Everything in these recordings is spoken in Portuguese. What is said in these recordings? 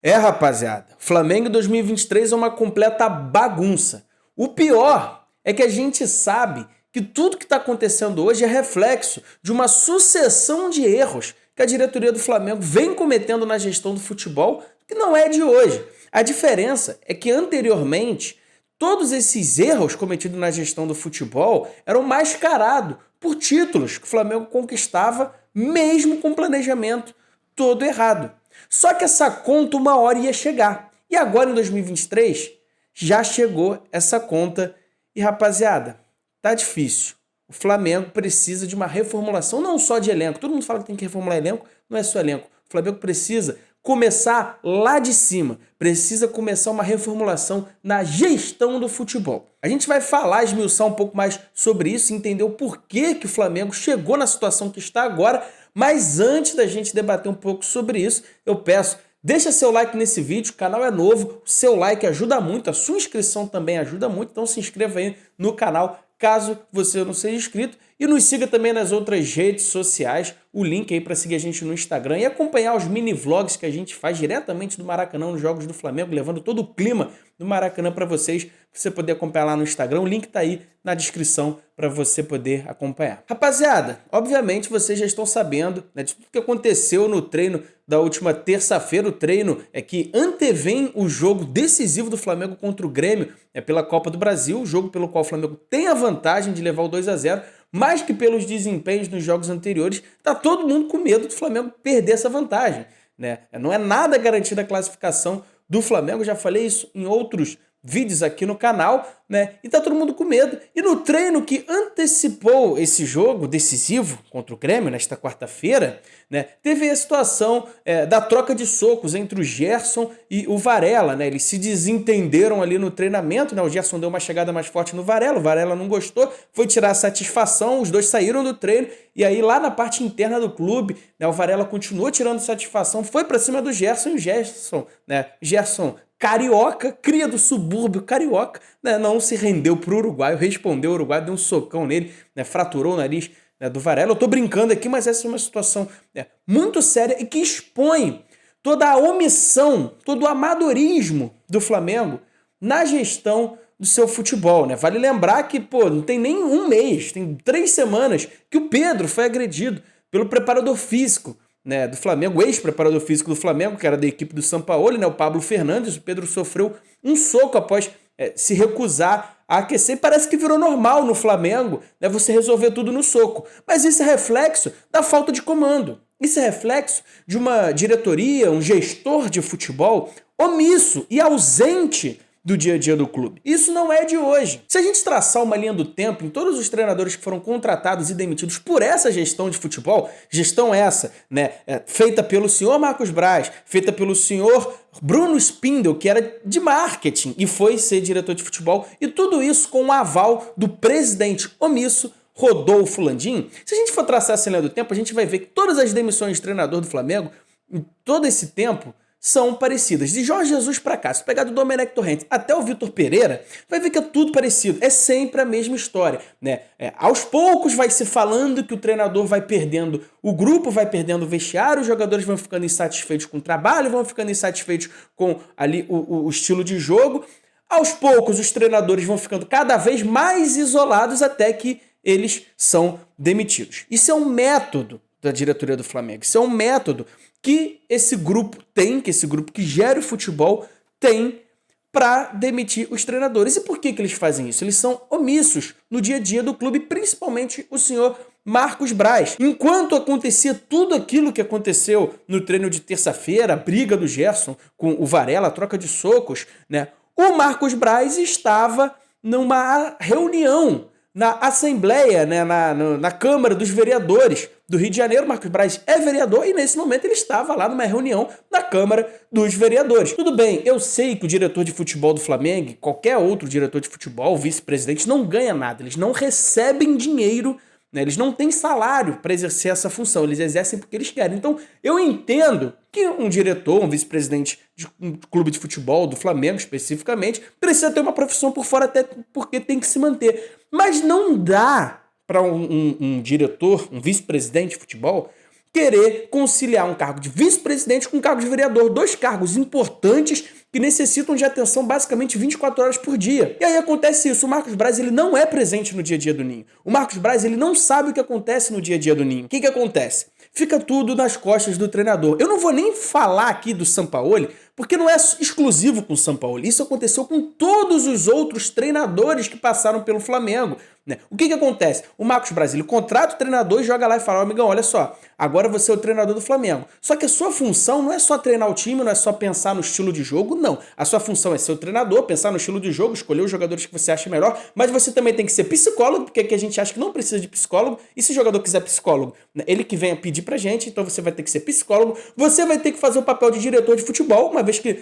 Rapaziada, Flamengo em 2023 é uma completa bagunça. O pior é que a gente sabe que tudo que está acontecendo hoje é reflexo de uma sucessão de erros que a diretoria do Flamengo vem cometendo na gestão do futebol, que não é de hoje. A diferença é que anteriormente todos esses erros cometidos na gestão do futebol eram mascarados por títulos que o Flamengo conquistava mesmo com planejamento todo errado. Só que essa conta uma hora ia chegar. E agora em 2023 já chegou essa conta. E rapaziada, tá difícil. O Flamengo precisa de uma reformulação, não só de elenco. Todo mundo fala que tem que reformular elenco, não é só elenco. O Flamengo precisa começar lá de cima. Precisa começar uma reformulação na gestão do futebol. A gente vai falar, esmiuçar um pouco mais sobre isso, entender o porquê que o Flamengo chegou na situação que está agora. Mas antes da gente debater um pouco sobre isso, eu peço, deixa seu like nesse vídeo, o canal é novo, o seu like ajuda muito, a sua inscrição também ajuda muito, então se inscreva aí no canal caso você não seja inscrito e nos siga também nas outras redes sociais, o link aí para seguir a gente no Instagram e acompanhar os mini vlogs que a gente faz diretamente do Maracanã nos jogos do Flamengo, levando todo o clima do Maracanã para vocês, pra você poder acompanhar lá no Instagram, o link tá aí na descrição para você poder acompanhar. Rapaziada, obviamente vocês já estão sabendo, né, de tudo que aconteceu no treino da última terça-feira, o treino que antevém o jogo decisivo do Flamengo contra o Grêmio, pela Copa do Brasil, o jogo pelo qual o Flamengo tem a vantagem de levar o 2-0, mais que pelos desempenhos nos jogos anteriores, tá todo mundo com medo do Flamengo perder essa vantagem, né? Não é nada garantida a classificação do Flamengo, já falei isso em outros vídeos aqui no canal, né? E tá todo mundo com medo. E no treino que antecipou esse jogo decisivo contra o Grêmio, nesta quarta-feira, né? Teve a situação da troca de socos entre o Gerson e o Varela, né? Eles se desentenderam ali no treinamento, né? O Gerson deu uma chegada mais forte no Varela, o Varela não gostou, foi tirar a satisfação, os dois saíram do treino e aí lá na parte interna do clube, né? O Varela continuou tirando satisfação, foi pra cima do Gerson e o Gerson, né? Gerson carioca, cria do subúrbio carioca, né, não se rendeu pro uruguaio, respondeu o uruguaio, deu um socão nele, né, fraturou o nariz, né, do Varela. Eu tô brincando aqui, mas essa é uma situação, né, muito séria e que expõe toda a omissão, todo o amadorismo do Flamengo na gestão do seu futebol, né? Vale lembrar que, não tem nem um mês, tem 3 semanas que o Pedro foi agredido pelo preparador físico, né, do Flamengo, ex-preparador físico do Flamengo, que era da equipe do Sampaoli, né, o Pablo Fernandes. O Pedro sofreu um soco após se recusar a aquecer. E parece que virou normal no Flamengo, né, você resolver tudo no soco. Mas isso é reflexo da falta de comando. Isso é reflexo de uma diretoria, um gestor de futebol omisso e ausente do dia a dia do clube. Isso não é de hoje. Se a gente traçar uma linha do tempo em todos os treinadores que foram contratados e demitidos por essa gestão de futebol, gestão essa, né, feita pelo senhor Marcos Braz, feita pelo senhor Bruno Spindel, que era de marketing e foi ser diretor de futebol, e tudo isso com o aval do presidente omisso Rodolfo Landim. Se a gente for traçar essa linha do tempo, a gente vai ver que todas as demissões de treinador do Flamengo, em todo esse tempo, são parecidas. De Jorge Jesus para cá, se pegar do Domenech Torrentes até o Vitor Pereira, vai ver que é tudo parecido. É sempre a mesma história, né? Aos poucos vai se falando que o treinador vai perdendo o grupo, vai perdendo o vestiário, os jogadores vão ficando insatisfeitos com o trabalho, vão ficando insatisfeitos com ali o estilo de jogo. Aos poucos os treinadores vão ficando cada vez mais isolados até que eles são demitidos. Isso é um método da diretoria do Flamengo. Isso é um método que esse grupo tem, que esse grupo que gera o futebol tem para demitir os treinadores. E por que eles fazem isso? Eles são omissos no dia a dia do clube, principalmente o senhor Marcos Braz. Enquanto acontecia tudo aquilo que aconteceu no treino de terça-feira, a briga do Gerson com o Varela, a troca de socos, né? O Marcos Braz estava numa reunião na Assembleia, né, na Câmara dos Vereadores do Rio de Janeiro. Marcos Braz é vereador e nesse momento ele estava lá numa reunião na Câmara dos Vereadores. Tudo bem, eu sei que o diretor de futebol do Flamengo, qualquer outro diretor de futebol, vice-presidente, não ganha nada, eles não recebem dinheiro, né, eles não têm salário para exercer essa função, eles exercem porque eles querem. Então eu entendo que um diretor, um vice-presidente de um clube de futebol, do Flamengo especificamente, precisa ter uma profissão por fora até porque tem que se manter. Mas não dá para um diretor, um vice-presidente de futebol, querer conciliar um cargo de vice-presidente com um cargo de vereador. 2 cargos importantes que necessitam de atenção basicamente 24 horas por dia. E aí acontece isso, o Marcos Braz ele não é presente no dia a dia do Ninho. O Marcos Braz ele não sabe o que acontece no dia a dia do Ninho. O que acontece? Fica tudo nas costas do treinador. Eu não vou nem falar aqui do Sampaoli, porque não é exclusivo com o Sampaoli. Isso aconteceu com todos os outros treinadores que passaram pelo Flamengo. Né? O que acontece? O Marcos Braz ele contrata o treinador e joga lá e fala, amigão, olha só, agora você é o treinador do Flamengo. Só que a sua função não é só treinar o time, não é só pensar no estilo de jogo, não. A sua função é ser o treinador, pensar no estilo de jogo, escolher os jogadores que você acha melhor, mas você também tem que ser psicólogo, porque aqui a gente acha que não precisa de psicólogo, e se o jogador quiser psicólogo, né, ele que venha pedir pra gente, então você vai ter que ser psicólogo, você vai ter que fazer o papel de diretor de futebol, uma vez que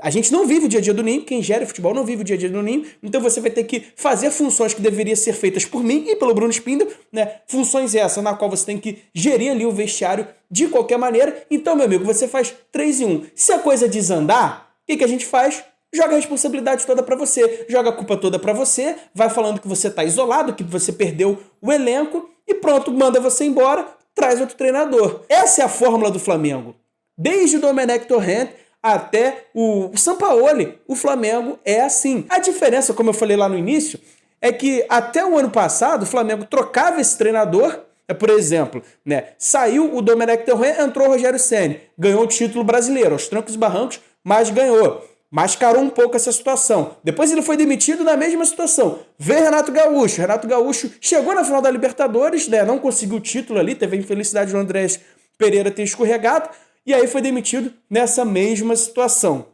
a gente não vive o dia a dia do Ninho, quem gera futebol não vive o dia a dia do Ninho, então você vai ter que fazer funções que deveriam ser feitas por mim e pelo Bruno Spindel, né? Funções essas na qual você tem que gerir ali o vestiário de qualquer maneira. Então, meu amigo, você faz 3 em 1. Se a coisa desandar, o que a gente faz? Joga a responsabilidade toda pra você, joga a culpa toda pra você, vai falando que você tá isolado, que você perdeu o elenco e pronto, manda você embora, traz outro treinador. Essa é a fórmula do Flamengo. Desde o Domenech Torrent até o Sampaoli, o Flamengo é assim. A diferença, como eu falei lá no início, é que até o ano passado o Flamengo trocava esse treinador, por exemplo, né? Saiu o Domenech Torrent, entrou o Rogério Ceni, ganhou o título brasileiro, aos trancos e barrancos, mas ganhou. Mascarou um pouco essa situação. Depois ele foi demitido na mesma situação. Veio Renato Gaúcho. Renato Gaúcho chegou na final da Libertadores, né? Não conseguiu o título ali, teve a infelicidade do Andrés Pereira ter escorregado, e aí foi demitido nessa mesma situação.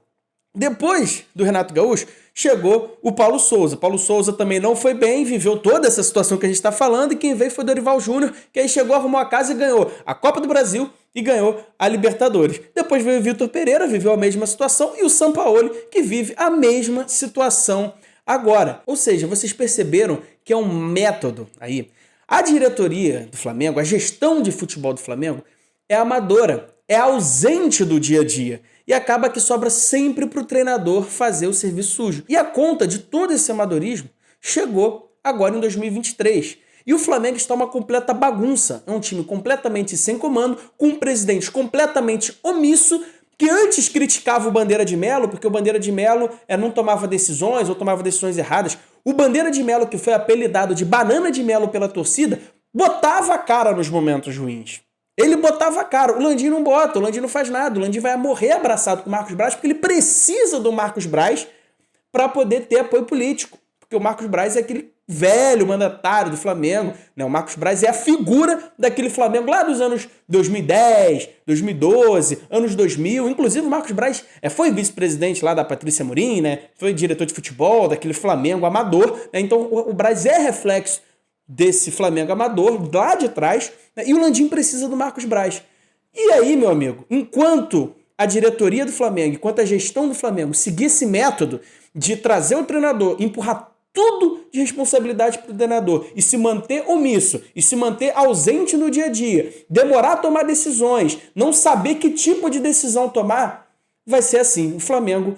Depois do Renato Gaúcho, chegou o Paulo Souza. Paulo Souza também não foi bem, viveu toda essa situação que a gente está falando, e quem veio foi o Dorival Júnior, que aí chegou, arrumou a casa e ganhou a Copa do Brasil e ganhou a Libertadores. Depois veio o Vitor Pereira, viveu a mesma situação, e o Sampaoli, que vive a mesma situação agora. Ou seja, vocês perceberam que é um método aí. A diretoria do Flamengo, a gestão de futebol do Flamengo, é amadora, é ausente do dia a dia. E acaba que sobra sempre para o treinador fazer o serviço sujo. E a conta de todo esse amadorismo chegou agora em 2023. E o Flamengo está uma completa bagunça. É um time completamente sem comando, com um presidente completamente omisso, que antes criticava o Bandeira de Melo, porque o Bandeira de Melo não tomava decisões ou tomava decisões erradas. O Bandeira de Melo, que foi apelidado de Banana de Melo pela torcida, botava a cara nos momentos ruins. Ele botava a cara. O Landim não bota, o Landim não faz nada. O Landim vai morrer abraçado com o Marcos Braz porque ele precisa do Marcos Braz para poder ter apoio político. Porque o Marcos Braz é aquele velho mandatário do Flamengo, né? O Marcos Braz é a figura daquele Flamengo lá dos anos 2010, 2012, anos 2000. Inclusive o Marcos Braz foi vice-presidente lá da Patrícia Amorim, né? Foi diretor de futebol daquele Flamengo amador, né? Então o Braz é reflexo desse Flamengo amador lá de trás, né? E o Landim precisa do Marcos Braz. E aí, meu amigo, enquanto a diretoria do Flamengo, enquanto a gestão do Flamengo seguir esse método de trazer o treinador, empurrar tudo de responsabilidade para o treinador e se manter omisso, e se manter ausente no dia a dia, demorar a tomar decisões, não saber que tipo de decisão tomar, vai ser assim. O Flamengo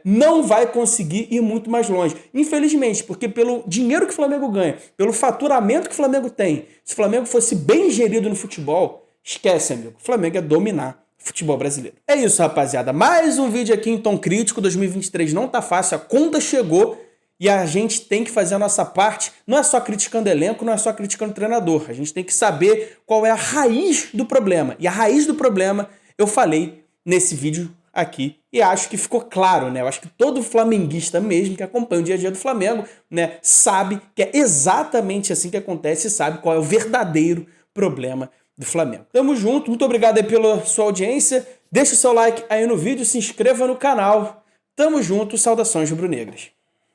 não vai conseguir ir muito mais longe. Infelizmente, porque pelo dinheiro que o Flamengo ganha, pelo faturamento que o Flamengo tem, se o Flamengo fosse bem gerido no futebol, esquece, amigo. O Flamengo ia dominar o futebol brasileiro. É isso, rapaziada. Mais um vídeo aqui em tom crítico. 2023 não tá fácil, a conta chegou. E a gente tem que fazer a nossa parte, não é só criticando elenco, não é só criticando o treinador. A gente tem que saber qual é a raiz do problema. E a raiz do problema eu falei nesse vídeo aqui. E acho que ficou claro, né? Eu acho que todo flamenguista mesmo que acompanha o dia a dia do Flamengo, né, sabe que é exatamente assim que acontece e sabe qual é o verdadeiro problema do Flamengo. Tamo junto, muito obrigado aí pela sua audiência. Deixa o seu like aí no vídeo, se inscreva no canal. Tamo junto, saudações rubro-negras.